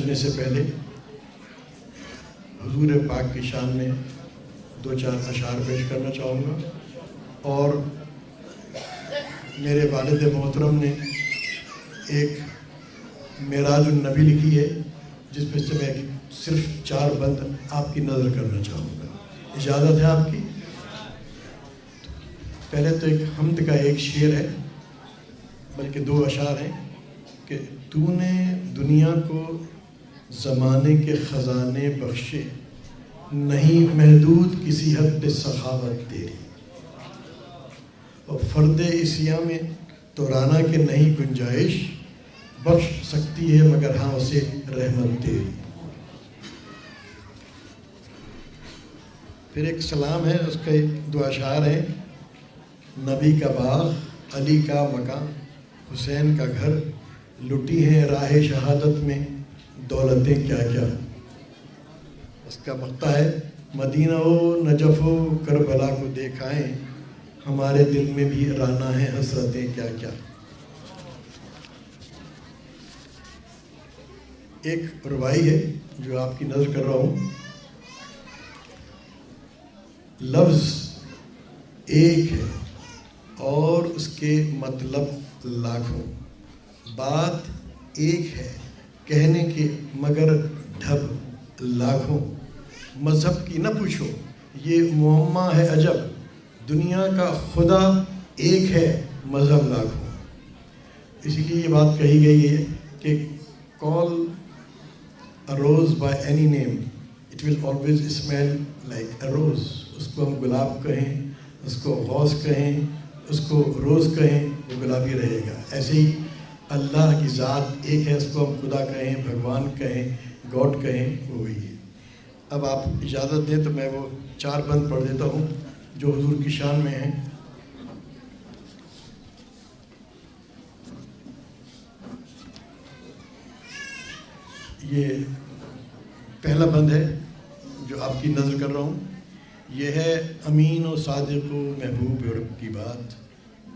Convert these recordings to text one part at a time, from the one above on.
پہنچنے سے پہلے حضور پاک کی شان میں 2-4 اشعار پیش کرنا چاہوں گا، اور میرے والد محترم نے ایک معراج النبی لکھی ہے جس میں سے میں صرف 4 بند آپ کی نظر کرنا چاہوں گا، اجازت ہے آپ کی؟ پہلے تو ایک حمد کا ایک شعر ہے، بلکہ 2 اشعار ہیں کہ تو نے دنیا کو زمانے کے خزانے بخشے، نہیں محدود کسی حد پہ سخاوت تیری، اور فرد عصیاں میں تو رانا کے نہیں گنجائش، بخش سکتی ہے مگر ہاں اسے رحمت تیری۔ پھر ایک سلام ہے، اس کے 2 اشعار ہیں، نبی کا باغ، علی کا مکان، حسین کا گھر، لٹی ہیں راہ شہادت میں دولتیں کیا کیا۔ اس کا مقطع ہے، مدینہ و نجف و کربلا کو دیکھائیں، ہمارے دل میں بھی رانا ہے حسرتیں کیا کیا۔ ایک ربائی ہے جو آپ کی نظر کر رہا ہوں، لفظ ایک ہے اور اس کے مطلب لاکھوں، بات ایک ہے کہنے کے مگر ڈھب لاکھوں، مذہب کی نہ پوچھو یہ معمہ ہے عجب، دنیا کا خدا ایک ہے مذہب لاکھوں۔ اسی لیے یہ بات کہی گئی ہے کہ call a rose by any name, it will always smell like a rose۔ اس کو ہم گلاب کہیں، اس کو غوث کہیں، اس کو روز کہیں، وہ گلابی رہے گا۔ ایسے ہی اللہ کی ذات ایک ہے، اس کو ہم خدا کہیں، بھگوان کہیں، گاڈ کہیں، وہ وہی ہے۔ اب آپ اجازت دیں تو میں وہ 4 بند پڑھ دیتا ہوں جو حضور کی شان میں ہیں۔ یہ پہلا بند ہے جو آپ کی نظر کر رہا ہوں، یہ ہے، امین و صادق و محبوب عرب کی بات،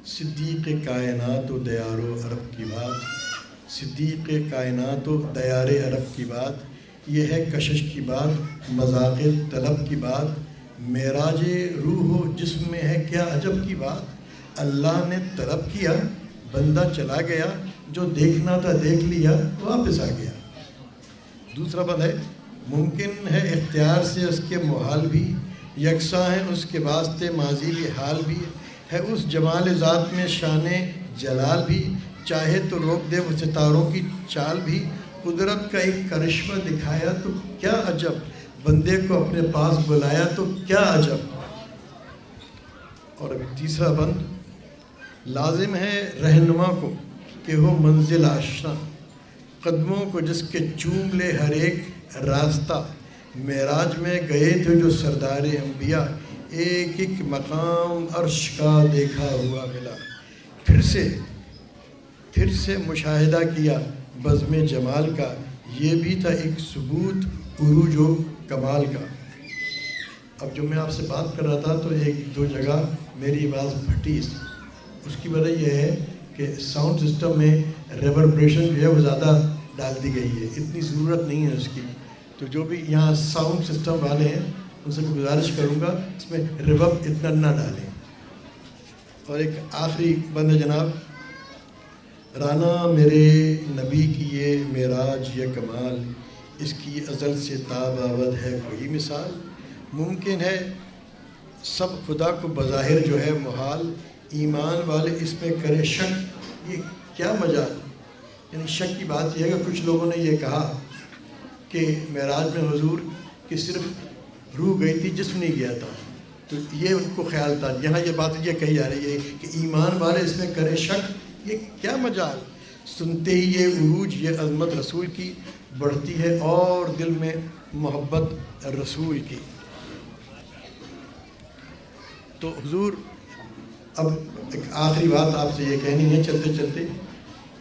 صدیق کائنات و دیار و عرب کی بات، صدیق کائنات و دیار عرب کی بات، یہ ہے کشش کی بات، مذاق طلب کی بات، معراج روح و جسم میں ہے کیا عجب کی بات، اللہ نے طلب کیا بندہ چلا گیا، جو دیکھنا تھا دیکھ لیا واپس آ گیا۔ دوسرا بند ہے، ممکن ہے اختیار سے اس کے محال بھی، یکساں ہیں اس کے واسطے ماضی بھی حال بھی، ہے اس جمال ذات میں شان جلال بھی، چاہے تو روک دے وہ ستاروں کی چال بھی، قدرت کا ایک کرشمہ دکھایا تو کیا عجب، بندے کو اپنے پاس بلایا تو کیا عجب۔ اور ابھی تیسرا بند، لازم ہے رہنما کو کہ ہو منزل آشنا، قدموں کو جس کے چوم لے ہر ایک راستہ، معراج میں گئے تھے جو سردار انبیاء، ایک ایک مقام عرش کا دیکھا ہوا ملا، پھر سے مشاہدہ کیا بزم جمال کا، یہ بھی تھا ایک ثبوت عروج و کمال کا۔ اب جو میں آپ سے بات کر رہا تھا تو 1-2 جگہ میری آواز پھٹی، اس کی وجہ یہ ہے کہ ساؤنڈ سسٹم میں ریوربریشن جو ہے وہ زیادہ ڈال دی گئی ہے، اتنی ضرورت نہیں ہے اس کی، تو جو بھی یہاں ساؤنڈ سسٹم والے ہیں ان سے میں گزارش کروں گا اس میں ریورب اتنا نہ ڈالیں۔ اور ایک آخری بند ہے جناب، رانا میرے نبی کی یہ معراج یہ کمال، اس کی ازل سے تابابد ہے کوئی مثال، ممکن ہے سب خدا کو بظاہر جو ہے محال، ایمان والے اس میں کرے شک یہ کیا مجال۔ یعنی شک کی بات یہ ہے کہ کچھ لوگوں نے یہ کہا کہ معراج میں حضور کی صرف روح گئی تھی، جسم نہیں گیا تھا، تو یہ ان کو خیال تھا۔ یہاں یہ بات یہ کہی جا رہی ہے کہ ایمان والے اس میں کرے شک یہ کیا مجال، سنتے ہی یہ عروج یہ عظمت رسول کی بڑھتی ہے اور دل میں محبت رسول کی۔ تو حضور اب ایک آخری بات آپ سے یہ کہنی ہے چلتے چلتے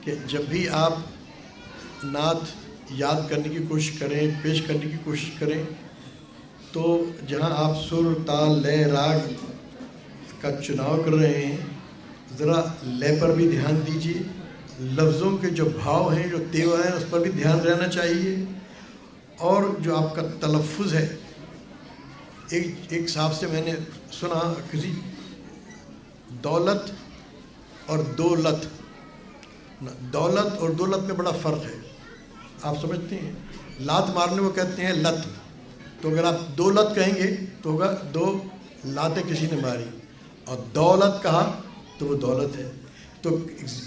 کہ جب بھی آپ نعت یاد کرنے کی کوشش کریں، پیش کرنے کی کوشش کریں، تو جہاں آپ سر تال لے راگ کا چناؤ کر رہے ہیں ذرا لے پر بھی دھیان دیجیے، لفظوں کے جو بھاؤ ہیں، جو تیور ہیں، اس پر بھی دھیان رہنا چاہیے، اور جو آپ کا تلفظ ہے. ایک صاحب سے میں نے سنا کسی دولت اور دولت، دولت اور دولت میں بڑا فرق ہے، آپ سمجھتے ہیں؟ لات مارنے کو کہتے ہیں لت، تو اگر آپ دولت کہیں گے تو ہوگا دو لاتیں کسی نے ماری، اور دولت کہا تو وہ دولت ہے. تو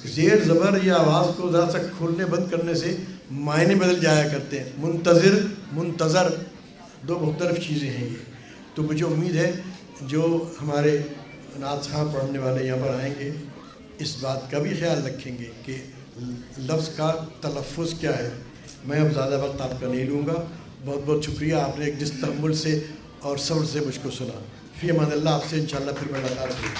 زیر زبر یا آواز کو ذرا سا کھولنے بند کرنے سے معنی بدل جایا کرتے ہیں. منتظر، منتظر دو مختلف چیزیں ہیں یہ. تو مجھے امید ہے جو ہمارے نعت خواں پڑھنے والے یہاں پر آئیں گے اس بات کا بھی خیال رکھیں گے کہ لفظ کا تلفظ کیا ہے. میں اب زیادہ وقت آپ کا نہیں لوں گا. بہت بہت شکریہ، آپ نے جس تحمل سے اور صبر سے مجھ کو سنا. فی امان اللہ. آپ سے انشاءاللہ پھر ملاقات ہوگی.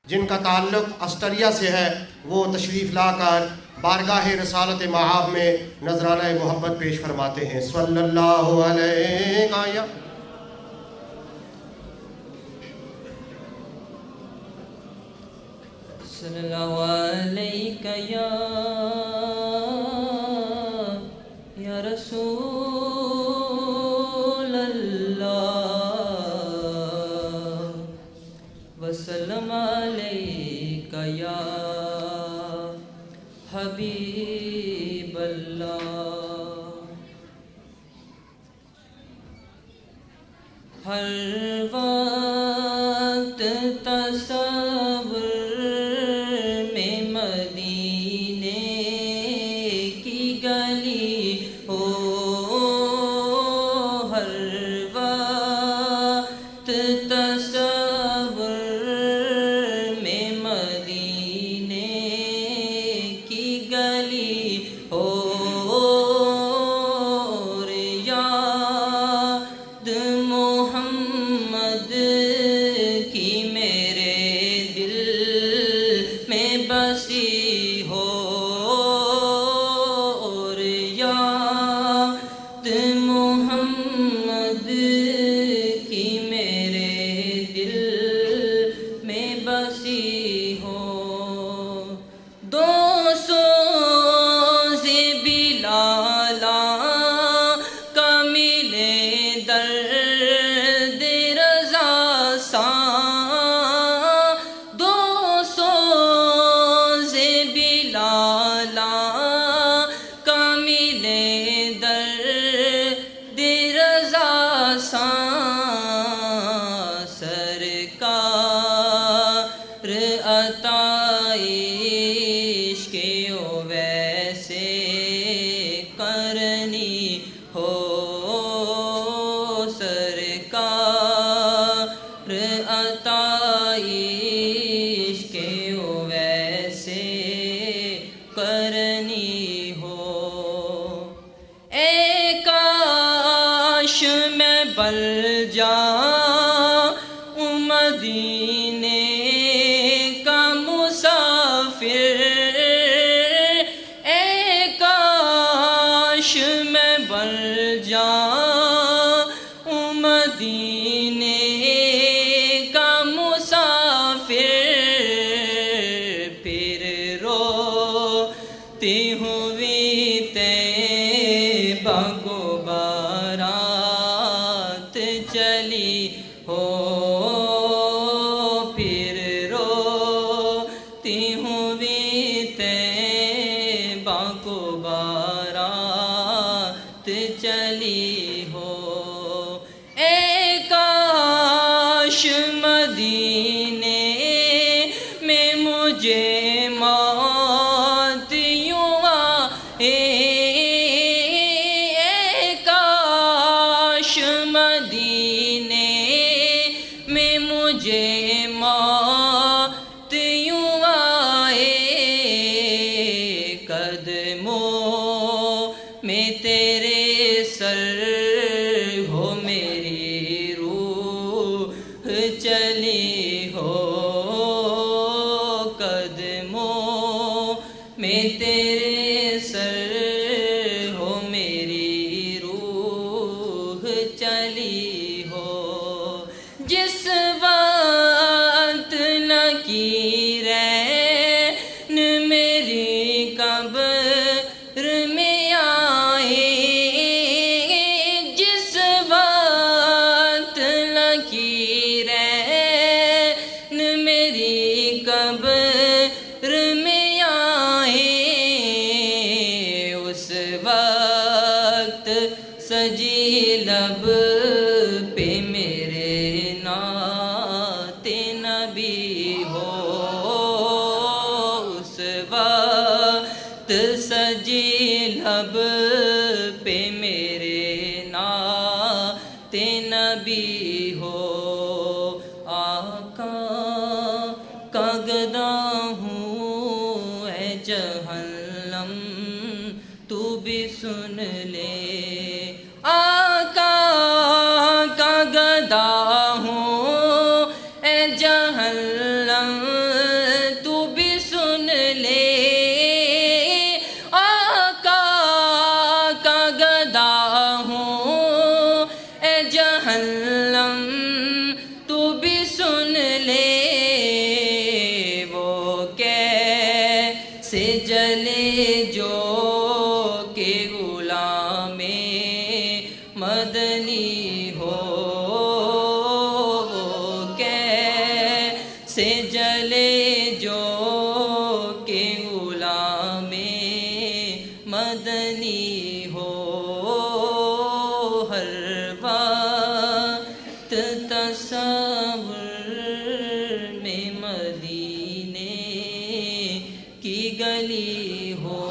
جن کا تعلق اسٹریا سے ہے وہ تشریف لا کر بارگاہ رسالت معاب میں نذرانہ محبت پیش فرماتے ہیں. صلی اللہ علیہ صلی اللہ علیہ یا رسول اللہ وسلم علیہ یا حبیب اللہ. ہر وقت تصور میں مدینے کی گلی ہو، ہر وقت تصور میں مدینے کی گلی ہو، اور یاد محمد کی میرے دل میں بسی ہو، اور یاد محمد کی میرے دل میں بسی ہو. دو سوز بلالا کا ملے درد رضا سا، دو سوز بلالا کا ملے درد رضا سا. سرکار عطائش کے ویسے کرنی ہو، سرکار عطائش کے ویسے کرنی ہو. اے کاش میں بل جاؤں مدینے کا مسافر، اے کاش میں بل جاؤں مدینے کا مسافر. پھر روتی ہوئی طیبہ کو بارات چلی ہو، پھر روتی ہوئی طیبہ کو بارات چلی ہو. اے کاش مدینے میں مجھے موت یوں آئے، اے کاش مدینے میں مجھے موت یوں آئے. قدموں میں تیرے سر ہو میری روح چلی ہو، قدموں میں تیرے سر ہو میری روح چلی ہو. جس وقت نہ کی رہے وقت سجی لب پہ میرے نعت نبی ہو، اس وقت سجی لب پہ میرے نعت نبی ہو۔ آقا کا گدا ہوں اے جہنم تو بھی سن لے، آقا کا گدا ہوں اے جہنم تو بھی سن لے، آقا کا گدا ہوں اے جہنم تو بھی سن لے، وہ کیسے جلے جو کہ غلام مدنی ہو، وہ کیسے جلے جو کہ غلام مدنی ہو، ہر وقت تصور میں مدینے کی گلی ہو،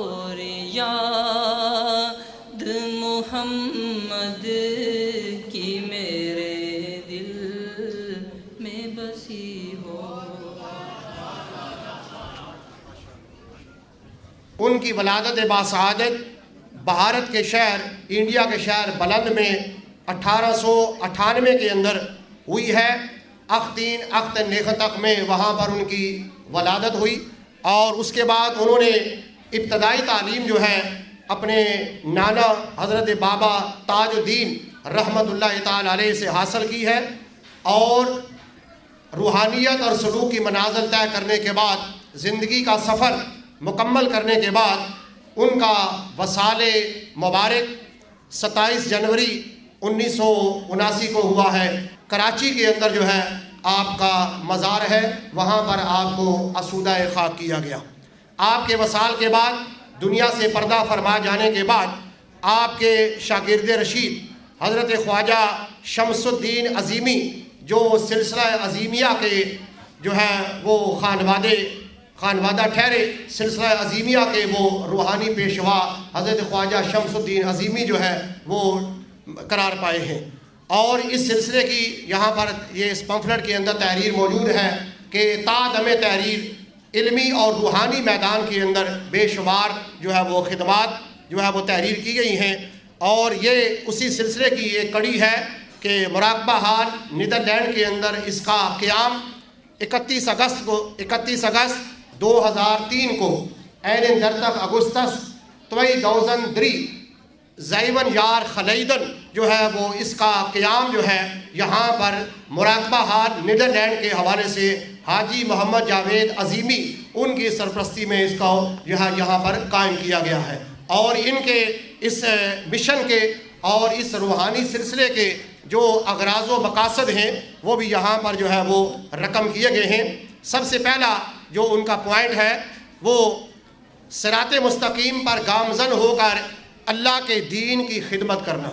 اور یاد محمد کی میرے دل میں بسی ہو۔ ان کی ولادت باسعادت بھارت کے شہر انڈیا کے شہر بلند میں 1898 کے اندر ہوئی ہے۔ اختین اخت نیختق میں وہاں پر ان کی ولادت ہوئی، اور اس کے بعد انہوں نے ابتدائی تعلیم جو ہے اپنے نانا حضرت بابا تاج الدین رحمۃ اللہ تعالی علیہ سے حاصل کی ہے، اور روحانیت اور سلوک کی منازل طے کرنے کے بعد، زندگی کا سفر مکمل کرنے کے بعد، ان کا وصال مبارک 27 جنوری 1979 کو ہوا ہے۔ کراچی کے اندر جو ہے آپ کا مزار ہے، وہاں پر آپ کو اسودہ خاک کیا گیا۔ آپ کے وصال کے بعد، دنیا سے پردہ فرما جانے کے بعد، آپ کے شاگرد رشید حضرت خواجہ شمس الدین عظیمی، جو سلسلہ عظیمیہ کے جو ہے وہ خانوادہ ٹھہرے، سلسلہ عظیمیہ کے وہ روحانی پیشوا حضرت خواجہ شمس الدین عظیمی جو ہے وہ قرار پائے ہیں۔ اور اس سلسلے کی یہاں پر یہ اس پمفلٹ کے اندر تحریر موجود ہے کہ تا دم تحریر علمی اور روحانی میدان کے اندر بے شمار جو ہے وہ خدمات جو ہے وہ تحریر کی گئی ہیں، اور یہ اسی سلسلے کی ایک کڑی ہے کہ مراقبہ حال نیدرلینڈ کے اندر اس کا قیام 31 اگست 2003 کو این درتخ اگستس 2003 زیون یار خلیدن جو ہے وہ اس کا قیام جو ہے یہاں پر مراقبہ حال نیدرلینڈ کے حوالے سے حاجی محمد جاوید عظیمی ان کی سرپرستی میں اس کا یہاں پر قائم کیا گیا ہے، اور ان کے اس مشن کے اور اس روحانی سلسلے کے جو اغراض و مقاصد ہیں وہ بھی یہاں پر جو ہے وہ رقم کیے گئے ہیں۔ سب سے پہلا جو ان کا پوائنٹ ہے وہ صراط مستقیم پر گامزن ہو کر اللہ کے دین کی خدمت کرنا،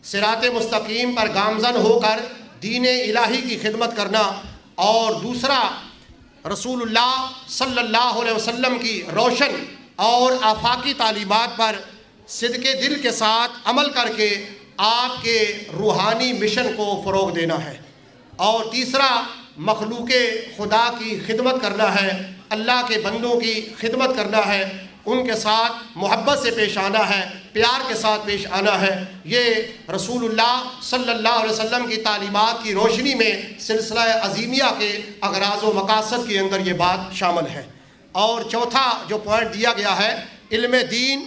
صراط مستقیم پر گامزن ہو کر دین الہی کی خدمت کرنا، اور دوسرا رسول اللہ صلی اللہ علیہ وسلم کی روشن اور آفاقی تعلیمات پر صدق دل کے ساتھ عمل کر کے آپ کے روحانی مشن کو فروغ دینا ہے، اور تیسرا مخلوق خدا کی خدمت کرنا ہے، اللہ کے بندوں کی خدمت کرنا ہے، ان کے ساتھ محبت سے پیش آنا ہے، پیار کے ساتھ پیش آنا ہے۔ یہ رسول اللہ صلی اللہ علیہ وسلم کی تعلیمات کی روشنی میں سلسلہ عظیمیہ کے اغراض و مقاصد کے اندر یہ بات شامل ہے۔ اور چوتھا جو پوائنٹ دیا گیا ہے علم دین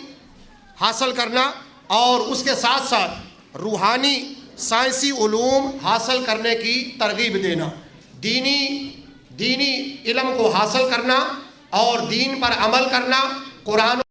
حاصل کرنا، اور اس کے ساتھ ساتھ روحانی سائنسی علوم حاصل کرنے کی ترغیب دینا، دینی علم کو حاصل کرنا اور دین پر عمل کرنا، قرآن